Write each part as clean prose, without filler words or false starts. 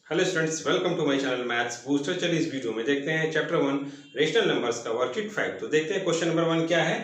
Hello students, welcome to my channel maths booster. चलिए इस video में देखते हैं चैप्टर 1 रेशनल नंबर्स का वर्कशीट 5। तो देखते हैं क्वेश्चन नंबर 1 क्या है।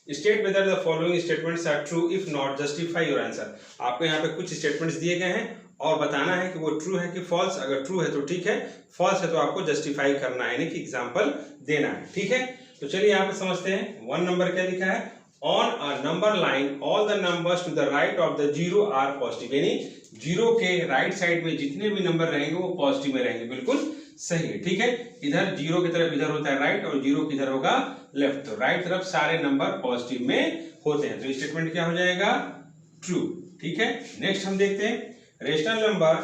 State whether the following statements are true, if not justify your answer. आपको यहाँ पे कुछ स्टेटमेंट्स दिए गए हैं और बताना है कि वो ट्रू है कि फॉल्स। अगर ट्रू है तो ठीक है, फॉल्स है तो आपको जस्टिफाई करना है, यानी कि एग्जाम्पल देना है। ठीक है, तो चलिए यहाँ पे समझते हैं। 1 नंबर क्या लिखा है, on a number line all the numbers to the right of the zero are positive, यानी जीरो के राइट साइड में जितने भी नंबर रहेंगे वो पॉजिटिव में रहेंगे। बिल्कुल सही है। ठीक है, इधर जीरो की तरफ इधर होता है राइट और जीरो की तरफ होगा लेफ्ट, तो राइट तरफ सारे नंबर पॉजिटिव में होते हैं, तो स्टेटमेंट क्या हो जाएगा, ट्रू। ठीक है, नेक्स्ट हम देखते हैं rational number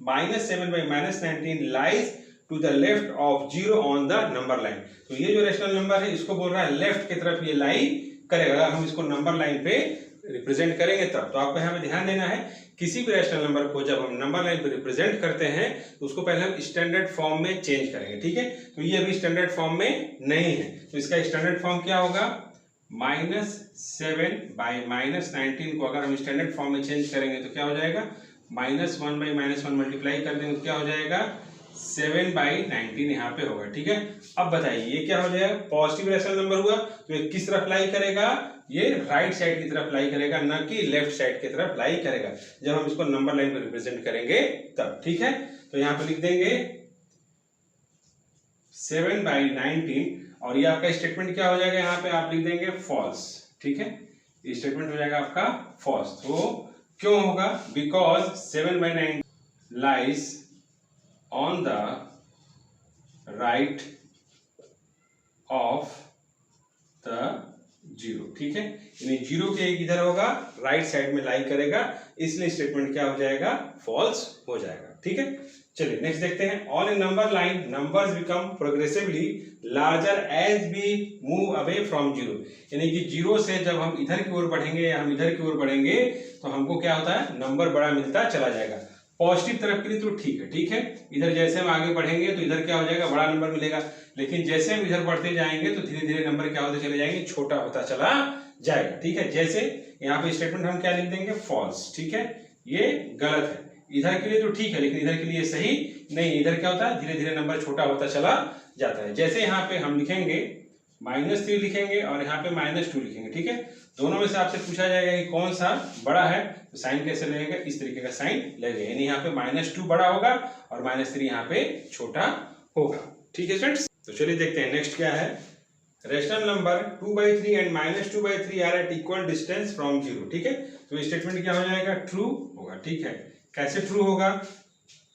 -7 by -19 lies to the left of zero on the number line. तो ये जो रेशनल नंबर है इसको बोल रहा है लेफ्ट की तरफ ये लाई करेगा। अगर हम इसको नंबर लाइन पे रिप्रेजेंट करेंगे तब तो आपको यहाँ पे ध्यान देना है, किसी भी रैशनल नंबर को जब हम नंबर लाइन पे रिप्रेजेंट करते हैं तो उसको पहले हम स्टैंडर्ड फॉर्म में चेंज करेंगे। ठीक है, तो ये अभी स्टैंडर्ड फॉर्म में नहीं है, तो इसका स्टैंडर्ड फॉर्म क्या होगा, -7 by -19 को अगर हम स्टैंडर्ड फॉर्म में चेंज करेंगे तो क्या हो जाएगा, -1 by -1 मल्टीप्लाई कर देंगे तो क्या हो जाएगा, 7 by 19 यहाँ पे होगा। ठीक है, अब बताइए ये क्या हो जाएगा, पॉजिटिव रैशनल नंबर हुआ तो ये किस तरफ लाई करेगा, ये राइट साइड की तरफ लाई करेगा, ना कि लेफ्ट साइड की तरफ लाई करेगा जब हम इसको नंबर लाइन पे रिप्रेजेंट करेंगे तब। ठीक है, तो यहाँ पे लिख देंगे 7 by 19 और ये आपका स्टेटमेंट क्या हो जाएगा, यहाँ पे आप लिख देंगे फॉल्स। ठीक है, ये स्टेटमेंट हो जाएगा आपका फॉल्स। तो क्यों होगा, because 7 by 9 lies on the right of the zero. ठीक है, यानी जीरो के एक इधर होगा राइट साइड में लाई करेगा, इसलिए स्टेटमेंट क्या हो जाएगा, फॉल्स हो जाएगा। ठीक है, चलिए नेक्स्ट देखते हैं। On a number line numbers become progressively larger as we move away from zero, यानी कि जीरो से जब हम इधर की ओर बढ़ेंगे या हम इधर की ओर बढ़ेंगे तो हमको क्या होता है, नंबर बड़ा मिलता चला जाएगा। पॉजिटिव तरफ के लिए तो ठीक है। ठीक है, इधर जैसे हम आगे बढ़ेंगे तो इधर क्या हो जाएगा, बड़ा नंबर मिलेगा, लेकिन जैसे हम इधर बढ़ते जाएंगे तो धीरे धीरे नंबर क्या होते चले जाएंगे, छोटा होता चला जाएगा। ठीक है, जैसे यहाँ पे स्टेटमेंट हम क्या लिख देंगे, फॉल्स। ठीक है, ये गलत है, इधर के लिए तो ठीक है लेकिन इधर के लिए सही नहीं, इधर क्या होता है, धीरे धीरे नंबर छोटा होता चला जाता है। जैसे यहाँ पे हम लिखेंगे -3 लिखेंगे और यहाँ पे -2 लिखेंगे। ठीक है, दोनों में से आपसे पूछा जाएगा कि कौन सा बड़ा है, तो साइन कैसे लगेगा, इस तरीके का साइन लगेगा, यानी यहाँ पे -2 बड़ा होगा और -3 यहाँ पे छोटा होगा। ठीक है स्टूडेंट्स, तो चलिए देखते हैं नेक्स्ट क्या है। Rational number 2/3 and -2/3 are at equal distance from zero. ठीक है, तो स्टेटमेंट क्या हो जाएगा, ट्रू होगा। ठीक है, कैसे ट्रू होगा,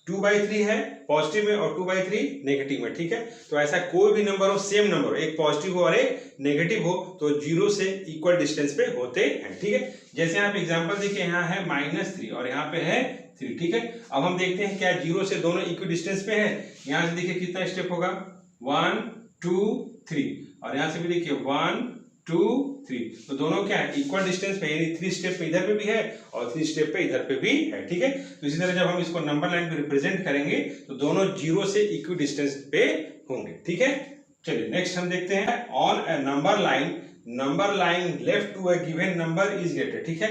2/3 है पॉजिटिव में और 2/3 नेगेटिव में। ठीक है, तो ऐसा कोई भी नंबर हो, सेम नंबर हो, एक पॉजिटिव हो और एक नेगेटिव हो, तो जीरो से इक्वल डिस्टेंस पे होते हैं। ठीक है, जैसे आप एग्जांपल देखिए, यहाँ है -3 और यहाँ पे है 3। ठीक है, अब हम देखते हैं क्या जीरो से दोनों इक्वल डिस्टेंस पे है। यहाँ से देखिए कितना स्टेप होगा, 1 2 3 और यहाँ से भी देखिए 1 2 3, तो दोनों क्या है, इक्वल डिस्टेंस पे, यानी 3 स्टेप पे इधर पे भी है और 3 स्टेप पे इधर पे भी है। ठीक है, तो इसी तरह जब हम इसको नंबर लाइन पे रिप्रेजेंट करेंगे तो दोनों जीरो से इक्वल डिस्टेंस पे होंगे। ठीक है, चलिए नेक्स्ट हम देखते हैं। On a number line left to a given number is greater. ठीक है,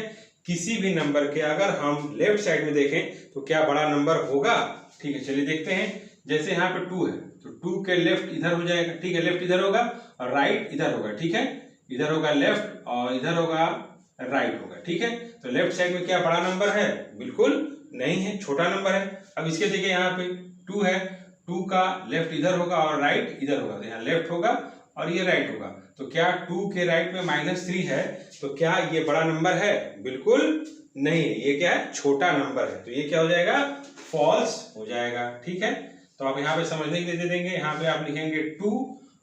किसी भी नंबर के अगर हम लेफ्ट साइड में देखें तो क्या बड़ा नंबर होगा। ठीक है, चलिए देखते हैं। जैसे यहाँ पे 2 है तो 2 के लेफ्ट इधर हो जाएगा। ठीक है, लेफ्ट इधर होगा और राइट इधर होगा। ठीक है, इधर होगा लेफ्ट और इधर होगा राइट होगा। ठीक है, तो लेफ्ट साइड में क्या बड़ा नंबर है, बिल्कुल नहीं है, छोटा नंबर है। अब इसके देखिए यहाँ पे 2 है, 2 का लेफ्ट इधर होगा और राइट इधर होगा, तो यहाँ लेफ्ट होगा और ये राइट होगा, तो क्या 2 के राइट में -3 है, तो क्या ये बड़ा नंबर है, बिल्कुल नहीं है, ये क्या है, छोटा नंबर है, तो ये क्या हो जाएगा, फॉल्स हो जाएगा। ठीक है, तो आप यहाँ पे समझने के लिए दे देंगे, यहाँ पे आप लिखेंगे 2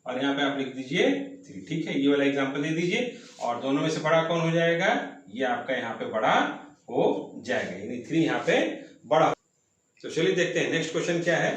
और यहाँ पे आप लिख दीजिए 3। ठीक है, ये वाला एग्जांपल दे दीजिए और दोनों में से बड़ा कौन हो जाएगा, ये आपका यहाँ पे बड़ा हो जाएगा, यानी 3 यहाँ पे बड़ा। तो चलिए देखते हैं नेक्स्ट क्वेश्चन क्या है।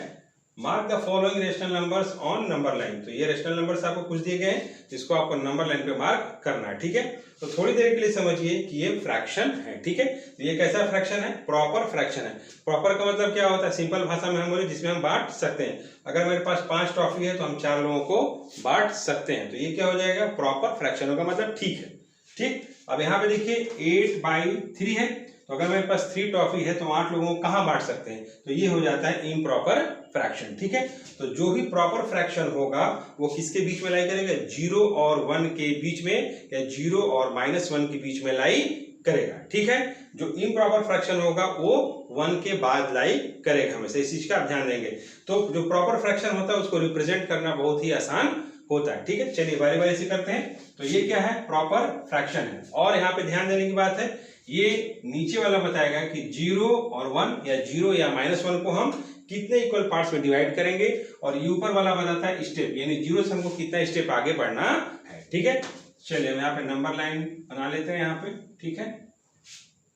Mark the following rational numbers on number line. तो ये रेशनल नंबर्स आपको कुछ दिए गए हैं जिसको आपको नंबर लाइन पे मार्क करना है। ठीक है, तो थोड़ी देर के लिए समझिए कि ये फ्रैक्शन है। ठीक है, तो ये कैसा फ्रैक्शन है, प्रॉपर फ्रैक्शन है। प्रॉपर का मतलब क्या होता है, सिंपल भाषा में हम बोले जिसमें हम बांट सकते हैं। अगर मेरे पास 5 टॉफी है तो हम 4 लोगों को बांट सकते हैं, तो ये क्या हो जाएगा, प्रॉपर फ्रैक्शन होगा, मतलब ठीक है। ठीक, अब यहाँ पे देखिए 8/3 है तो अगर मेरे पास 3 टॉफी है तो 8 लोगों को कहाँ बांट सकते हैं, तो ये हो जाता है इम्प्रॉपर फ्रैक्शन। ठीक है, तो जो भी प्रॉपर फ्रैक्शन होगा वो किसके बीच में लाई करेगा, 0 और 1 के बीच में या 0 और -1 के बीच में लाई करेगा। ठीक है, जो इम्प्रॉपर फ्रैक्शन होगा वो 1 के बाद लाई करेगा, हमेशा इस चीज का आप ध्यान देंगे। तो जो प्रॉपर फ्रैक्शन होता है उसको रिप्रेजेंट करना बहुत ही आसान होता है। ठीक है, चलिए बारी बारी से करते हैं। तो ये क्या है, प्रॉपर फ्रैक्शन है। और यहाँ पे ध्यान देने की बात है, ये नीचे वाला बताएगा कि 0 और 1 या 0 या -1 को हम कितने इक्वल पार्ट्स में डिवाइड करेंगे, और ये ऊपर वाला बताता है स्टेप, यानी 0 से हमको कितना स्टेप आगे बढ़ना है। ठीक है, चलिए हम यहाँ पे नंबर लाइन बना लेते हैं यहाँ पे। ठीक है,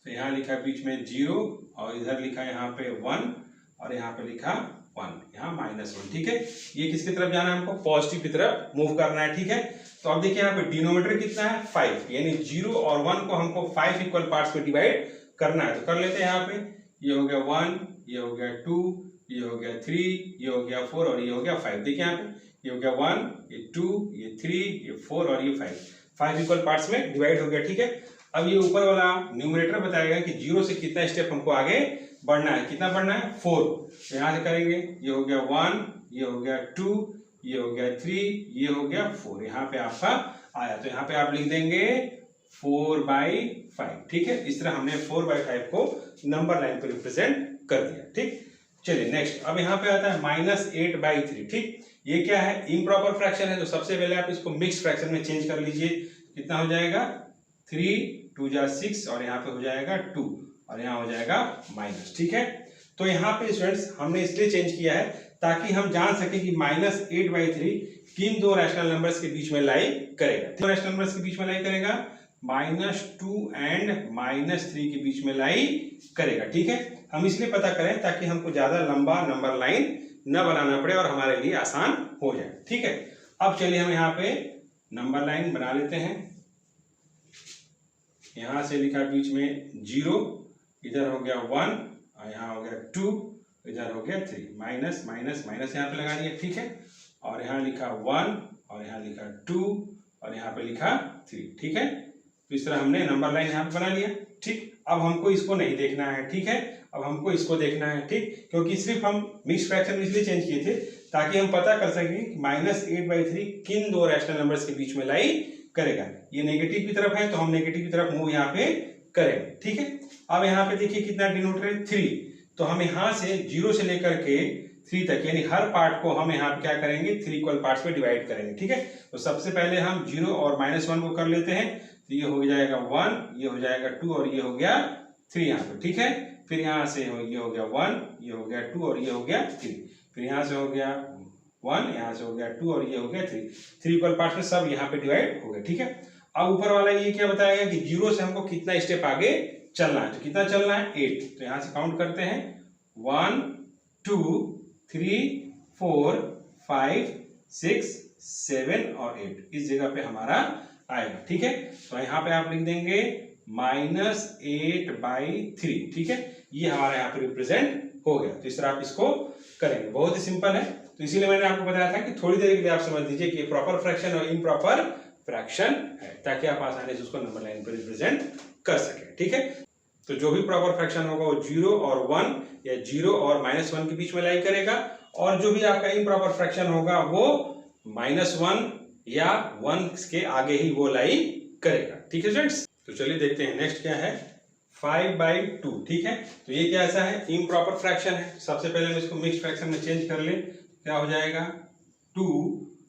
तो यहाँ लिखा बीच में 0 और इधर लिखा यहाँ पे 1 और यहाँ पे लिखा 1, यहाँ -1। ठीक है, ये किसकी तरफ जाना है, हमको पॉजिटिव की तरफ मूव करना है। ठीक है, तो अब देखिए यहाँ पे डिनोमिनेटर कितना है, 5, यानी 0 और 1 को हमको 5 इक्वल पार्ट्स में डिवाइड करना है। तो कर लेते हैं यहाँ पे, ये हो गया 1, ये हो गया 2, ये हो गया 3, ये हो गया 4 और ये हो गया 5। देखिए यहाँ पे ये हो गया 1, ये 2, ये 3, ये 4 और ये 5 इक्वल पार्ट्स में डिवाइड हो गया। ठीक है, अब ये ऊपर वाला न्यूमरेटर बताएगा कि 0 से कितना स्टेप हमको आगे बढ़ना है, कितना बढ़ना है, 4। तो यहाँ से करेंगे, ये हो गया 1, ये हो गया 2, ये हो गया 3, ये हो गया 4, यहाँ पे आपका आया। तो यहाँ पे आप लिख देंगे 4/5। ठीक है, इस तरह हमने 4/5 को नंबर लाइन पे रिप्रेजेंट कर दिया। ठीक, चलिए नेक्स्ट, अब यहाँ पे आता है -8/3। ठीक, ये क्या है, इम्प्रॉपर फ्रैक्शन है। तो सबसे पहले आप इसको मिक्स फ्रैक्शन में चेंज कर लीजिए। कितना हो जाएगा, 3 2 जा 6 और यहाँ पे हो जाएगा 2 और यहाँ हो जाएगा माइनस। ठीक है, तो यहाँ पे स्टूडेंट्स हमने इसलिए चेंज किया है ताकि हम जान सके कि -8/3 किन दो रैशनल नंबर्स के बीच में लाई करेगा। दो रैशनल नंबर्स के बीच में लाई करेगा, -2 एंड -3 के बीच में लाई करेगा। ठीक है, हम इसलिए पता करें ताकि हमको ज्यादा लंबा नंबर लाइन न बनाना पड़े और हमारे लिए आसान हो जाए। ठीक है, अब चलिए हम यहाँ पे नंबर लाइन बना लेते हैं। यहां से लिखा बीच में 0, इधर हो गया 1 और यहाँ हो गया 2, इधर हो गया 3, माइनस माइनस माइनस यहाँ पे लगा दिया। ठीक है, और यहाँ लिखा 1 और यहाँ लिखा 2 और यहाँ पे लिखा 3। ठीक है, तो इस तरह हमने नंबर लाइन यहाँ पे बना लिया। ठीक, अब हमको इसको नहीं देखना है। ठीक है, अब हमको इसको देखना है। ठीक, क्योंकि सिर्फ हम मिक्स फ्रैक्शन इसलिए चेंज किए थे ताकि हम पता कर सकें कि -8/3 किन दो रैशनल नंबर्स के बीच में लाई करेगा। ये नेगेटिव की तरफ है तो हम नेगेटिव की तरफ मूव यहाँ पे करेंगे। ठीक है, अब यहाँ पे देखिए कितना डिनोमिनेटर है, 3। तो हम यहाँ से 0 से लेकर के 3 तक, यानी हर पार्ट को हम यहाँ पे क्या करेंगे, 3 इक्वल पार्ट्स में डिवाइड करेंगे। ठीक है, तो सबसे पहले हम 0 और -1 को कर लेते हैं। तो ये हो जाएगा 1, ये हो जाएगा 2 और ये हो गया 3 यहाँ पे। ठीक है, फिर यहाँ से ये हो गया 1, ये हो गया 2 और ये हो गया 3, फिर यहाँ से हो गया 1, यहाँ से हो गया 2 और ये हो गया 3 इक्वल पार्ट्स में सब यहाँ पे डिवाइड हो गए। ठीक है, अब ऊपर वाला ये क्या बताएगा कि 0 से हमको कितना स्टेप आगे चलना है, तो कितना चलना है, 8। तो यहाँ से काउंट करते हैं, 1 2 3 4 5 6 7 और 8 इस जगह पे हमारा आएगा। ठीक है, तो यहाँ पे आप लिख देंगे -8/3। ठीक है, ये हमारा यहाँ पे रिप्रेजेंट हो गया। तो इस तरह आप इसको करेंगे, बहुत ही सिंपल है। तो इसीलिए मैंने आपको बताया था कि थोड़ी देर के लिए आप समझ लीजिए कि प्रॉपर फ्रैक्शन और इम्प्रॉपर फ्रैक्शन है, ताकि आप आसानी से उसको नंबर लाइन पर रिप्रेजेंट कर सकें। ठीक है, तो जो भी प्रॉपर फ्रैक्शन होगा वो 0 और 1 या 0 और -1 के बीच में लाई करेगा, और जो भी आपका इम्प्रॉपर फ्रैक्शन होगा वो -1 या 1 के आगे ही वो लाई करेगा। ठीक है स्टूडेंट्स, तो चलिए देखते हैं नेक्स्ट क्या है, 5/2। ठीक है, तो ये क्या ऐसा है, इम्प्रॉपर फ्रैक्शन है। सबसे पहले हम इसको मिक्स फ्रैक्शन में चेंज कर ले, क्या हो जाएगा, 2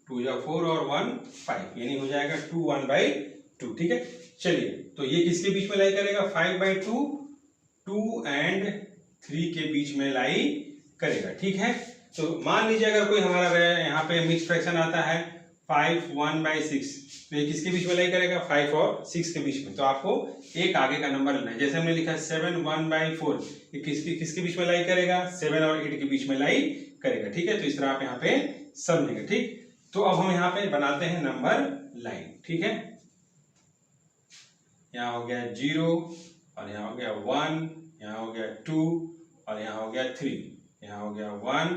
2 या 4 और 1 5, यानी हो जाएगा 2 1/2। ठीक है, चलिए तो ये किसके बीच में लाई करेगा, 5/2 2 एंड 3 के बीच में लाई करेगा। ठीक है, तो मान लीजिए अगर कोई हमारा यहाँ पे मिक्स फ्रैक्शन आता है 5 1/6, तो ये किसके बीच में लाई करेगा, 5 और 6 के बीच में। तो आपको एक आगे का नंबर लेना है, जैसे हमने लिखा 7 1/4, ये किसके बीच में लाई करेगा, 7 और 8 के बीच में लाई करेगा। ठीक है, तो इस तरह आप यहाँ पे समझेंगे। ठीक, तो अब हम यहाँ पे बनाते हैं नंबर लाइन। ठीक है, यहाँ हो गया 0 और यहाँ हो गया 1, यहाँ हो गया 2 और यहाँ हो गया 3, यहाँ हो गया 1,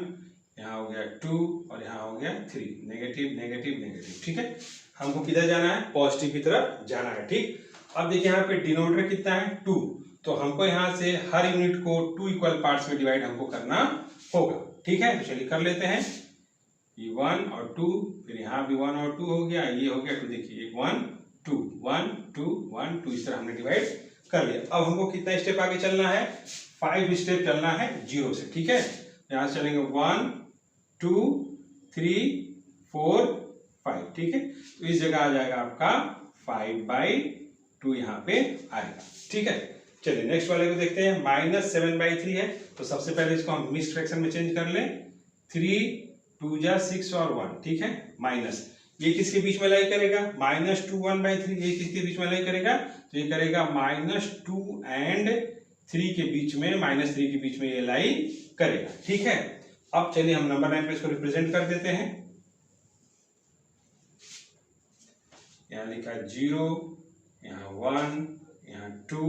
यहाँ हो गया 2 और यहाँ हो गया 3, नेगेटिव नेगेटिव नेगेटिव। ठीक है, हमको किधर जाना है, पॉजिटिव की तरफ जाना है। ठीक, अब देखिए यहाँ पे डिनोमिनेटर कितना है, 2, तो तो हमको यहाँ से हर यूनिट को 2 इक्वल पार्ट्स में डिवाइड हमको करना होगा। ठीक है, तो चलिए कर लेते हैं। ये 1 और 2, फिर यहाँ भी 1 और 2 हो गया, ये हो गया 2। देखिए 1 2 1 2 1 2, इस तरह हमने डिवाइड कर लिया। अब हमको कितना स्टेप आगे चलना है? 5 स्टेप चलना है 0 से। ठीक है, यहाँ से चलेंगे 1 2 3 4 5। ठीक है, तो इस जगह आ जाएगा आपका 5/2 यहाँ पे आएगा। ठीक है, चलिए नेक्स्ट वाले को देखते हैं। -7/3 है, तो सबसे पहले इसको हम मिक्स्ड फ्रैक्शन में चेंज कर लें। 3 2 जा 6 और 1। ठीक है, माइनस ये किसके बीच में लाई करेगा? -2 1/3। ये किसके बीच में लाई करेगा? तो ये करेगा -2 and 3 के बीच में, -3 के बीच में ये लाई करेगा। ठीक है, अब चलिए हम नंबर लाइन पे इसको रिप्रेजेंट कर देते हैं। यहाँ लिखा 0, यहाँ 1, यहाँ 2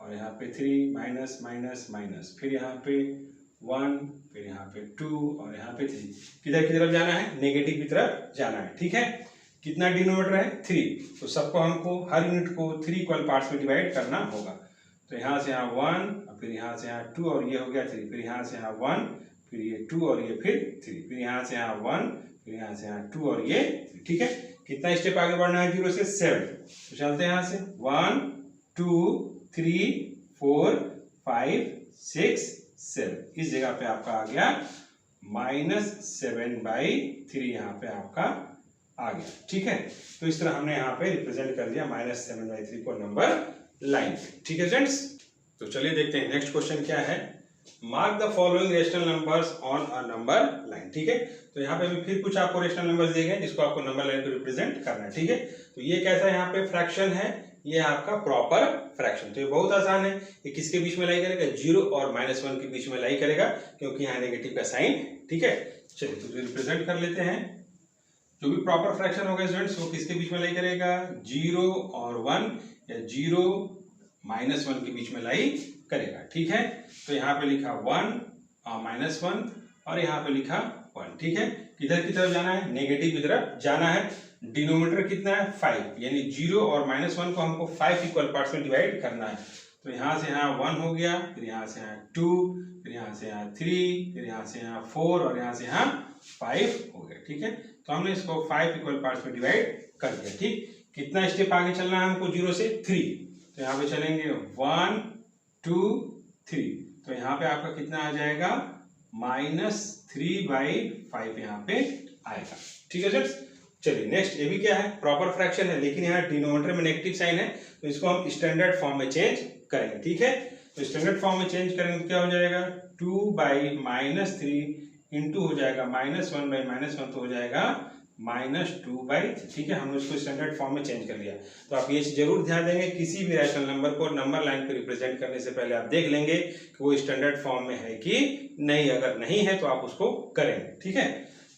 और यहाँ पे 3, माइनस माइनस माइनस, फिर यहाँ पे 1, फिर यहाँ पे 2 और यहाँ पे 3। किधर की तरफ जाना है? नेगेटिव की तरफ जाना है। ठीक है, कितना डिनोमिनेटर है? 3, तो सबको हमको हर यूनिट को 3 इक्वल पार्ट्स में डिवाइड करना होगा। तो यहाँ से यहाँ 1, फिर यहाँ से यहाँ 2 और ये हो गया 3, फिर यहाँ से यहाँ 1, फिर ये 2 और ये फिर 3, फिर यहाँ से यहाँ 1, फिर यहाँ से यहाँ 2 और ये 3। ठीक है, कितना स्टेप आगे बढ़ना है? 0 से 7। तो चलते हैं यहाँ से 1 2 3 4 5 6 7। इस जगह पे आपका आ गया -7/3, यहाँ पे आपका आ गया। ठीक है, तो इस तरह हमने यहाँ पे रिप्रेजेंट कर दिया -7/3 को नंबर लाइन। ठीक है फ्रेंड्स, तो चलिए देखते हैं नेक्स्ट क्वेश्चन क्या है। Mark the following rational numbers on a number line. ठीक है, तो यहाँ पे भी फिर कुछ आपको रेशनल नंबर्स दिए गए जिसको आपको नंबर लाइन को रिप्रेजेंट करना है। ठीक है, तो ये कैसा यहाँ पे फ्रैक्शन है? ये आपका प्रॉपर फ्रैक्शन। तो ये बहुत आसान है। ये किसके बीच में लाई करेगा? 0 और -1 के बीच में लाई करेगा, क्योंकि यहाँ नेगेटिव का साइन है। ठीक है, चलिए तो रिप्रेजेंट कर लेते हैं। जो भी प्रॉपर फ्रैक्शन होगा स्टूडेंट्स, वो किसके बीच में लाई करेगा? 0 और 1 या 0 -1 के बीच में लाई करेगा। ठीक है, तो यहाँ पे लिखा 1 और -1 और यहाँ पे लिखा 1। ठीक है, किधर की तरफ जाना है? नेगेटिव की तरफ जाना है। डिनोमिनेटर कितना है? 5, यानी 0 और -1 को हमको 5 इक्वल पार्ट्स में डिवाइड करना है। तो यहाँ से यहाँ 1 हो गया, फिर यहाँ से यहाँ 2, फिर यहाँ से यहाँ 3, फिर यहाँ से यहाँ 4 और यहाँ से यहाँ 5 हो गया। ठीक है, तो हमने इसको 5 इक्वल पार्ट्स में डिवाइड कर दिया। ठीक, कितना स्टेप आगे चलना है हमको? 0 से 3। तो यहाँ पे चलेंगे 1 2 3। तो यहाँ पे आपका कितना आ जाएगा? -3/5 यहाँ पे आएगा। ठीक है सर, चलिए नेक्स्ट। ये भी क्या है? प्रॉपर फ्रैक्शन है, लेकिन यहाँ डिनोमिनेटर में नेगेटिव साइन है, तो इसको हम स्टैंडर्ड फॉर्म में चेंज करेंगे। ठीक है, तो स्टैंडर्ड फॉर्म में चेंज करेंगे तो क्या हो जाएगा? 2/-3 इंटू हो जाएगा -1/-1, तो हो जाएगा -2/3। ठीक है, हमने उसको स्टैंडर्ड फॉर्म में चेंज कर लिया। तो आप ये जरूर ध्यान देंगे, किसी भी रैशनल नंबर को नंबर लाइन पे रिप्रेजेंट करने से पहले आप देख लेंगे कि वो स्टैंडर्ड फॉर्म में है कि नहीं। अगर नहीं है तो आप उसको करेंगे। ठीक है,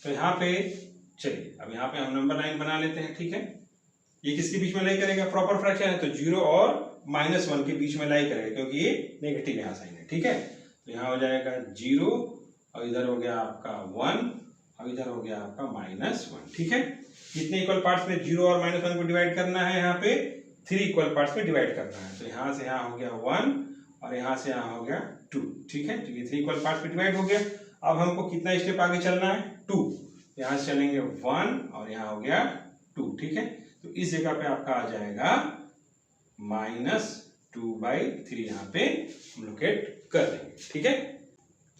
तो यहाँ पे चलिए अब यहाँ पे हम नंबर लाइन बना लेते हैं। ठीक है, ये किसके बीच में लाई करेगा? प्रॉपर फ्रैक्शन है, तो 0 और -1 के बीच में लाई करेगा, क्योंकि ये नेगेटिव यहाँ साइन है। ठीक है, तो यहाँ हो जाएगा 0 और इधर हो गया आपका 1 और इधर हो गया आपका -1। ठीक है, कितने इक्वल पार्ट्स में 0 और -1 को डिवाइड करना है? यहाँ पे 3 इक्वल पार्ट्स में डिवाइड करना है। तो यहाँ से यहाँ हो गया 1 और यहाँ से यहाँ हो गया 2। ठीक है, तो ये 3 इक्वल पार्ट्स में डिवाइड हो गया। अब हमको कितना स्टेप आगे चलना है? 2। यहाँ से चलेंगे 1 और यहाँ हो गया 2। ठीक है, तो इस जगह पे आपका आ जाएगा -2/3, यहाँ पे हम लोकेट कर देंगे। ठीक है,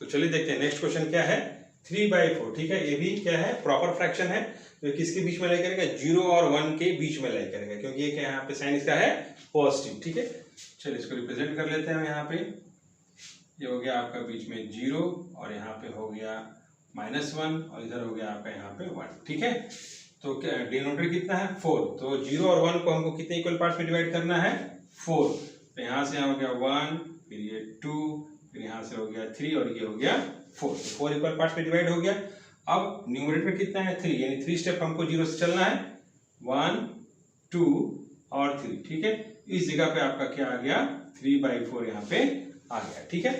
तो चलिए देखते हैं नेक्स्ट क्वेश्चन क्या है। 3/4। ठीक है, ये भी क्या है? प्रॉपर फ्रैक्शन है, तो किसके बीच में लाई करेगा? 0 और 1 के बीच में लाई करेगा, क्योंकि ये क्या यहाँ पे साइन इसका है पॉजिटिव। ठीक है, चलिए इसको रिप्रेजेंट कर लेते हैं। यहाँ पे ये हो गया आपका बीच में 0 और यहाँ पे हो गया -1 और इधर हो गया आपका यहाँ पे 1। ठीक है, तो डिनोमिनेटर कितना है? 4। तो 0 और 1 को हमको कितने इक्वल पार्ट्स में डिवाइड करना है? 4। तो यहाँ से यहाँ हो गया 1, फिर ये 2, फिर यहाँ से हो गया 3 और ये हो गया 4। तो 4 इक्वल पार्ट्स में डिवाइड हो गया। अब न्यूमरेटर कितना है? 3, यानी 3 स्टेप हमको 0 से चलना है। 1 2 और 3। ठीक है, इस जगह पे आपका क्या आ गया? 3/4 यहाँ पे आ गया। ठीक है,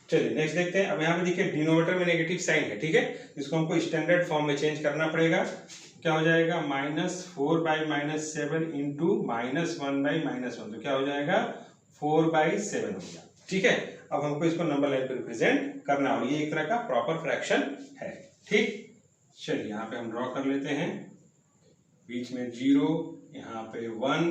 चलिए नेक्स्ट देखते हैं। अब यहाँ पे देखिए डिनोमिनेटर में नेगेटिव साइन है। ठीक है, इसको हमको स्टैंडर्ड फॉर्म में चेंज करना पड़ेगा। क्या हो जाएगा? -4/-7 इंटू -1/-1। तो क्या हो जाएगा? 4/7 हो गया। ठीक है, अब हमको इसको नंबर लाइन पे रिप्रेजेंट करना और ये एक तरह का प्रॉपर फ्रैक्शन है। ठीक, चलिए यहाँ पे हम ड्रॉ कर लेते हैं, बीच में 0, यहाँ पे 1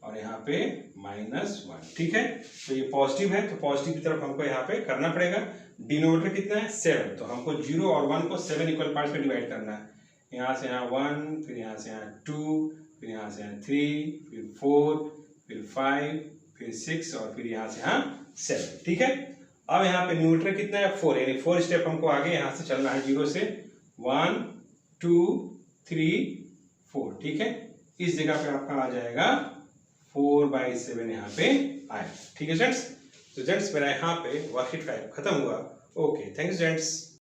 और यहाँ पे -1। ठीक है, तो ये पॉजिटिव है तो पॉजिटिव की तरफ हमको यहाँ पे करना पड़ेगा। डिनोमिनेटर कितना है 7, तो हमको 0 और 1 को 7 इक्वल पार्ट्स में डिवाइड करना है। यहाँ से यहाँ 1, फिर यहाँ से यहाँ 2, फिर यहाँ से यहाँ 3, फिर 4, फिर 5, फिर 6 और फिर यहाँ से यहाँ 7। ठीक है, अब यहाँ पे न्यूमरेटर कितना है 4, यानी 4 स्टेप हमको आगे यहाँ से चलना है 0 से 1 2 3 4। ठीक है, इस जगह पे आपका आ जाएगा 4/7 यहाँ पे आए। ठीक है फ्रेंड्स, तो फ्रेंड्स मेरा यहाँ पे वर्कशीट 5 खत्म हुआ। Okay, thank you friends.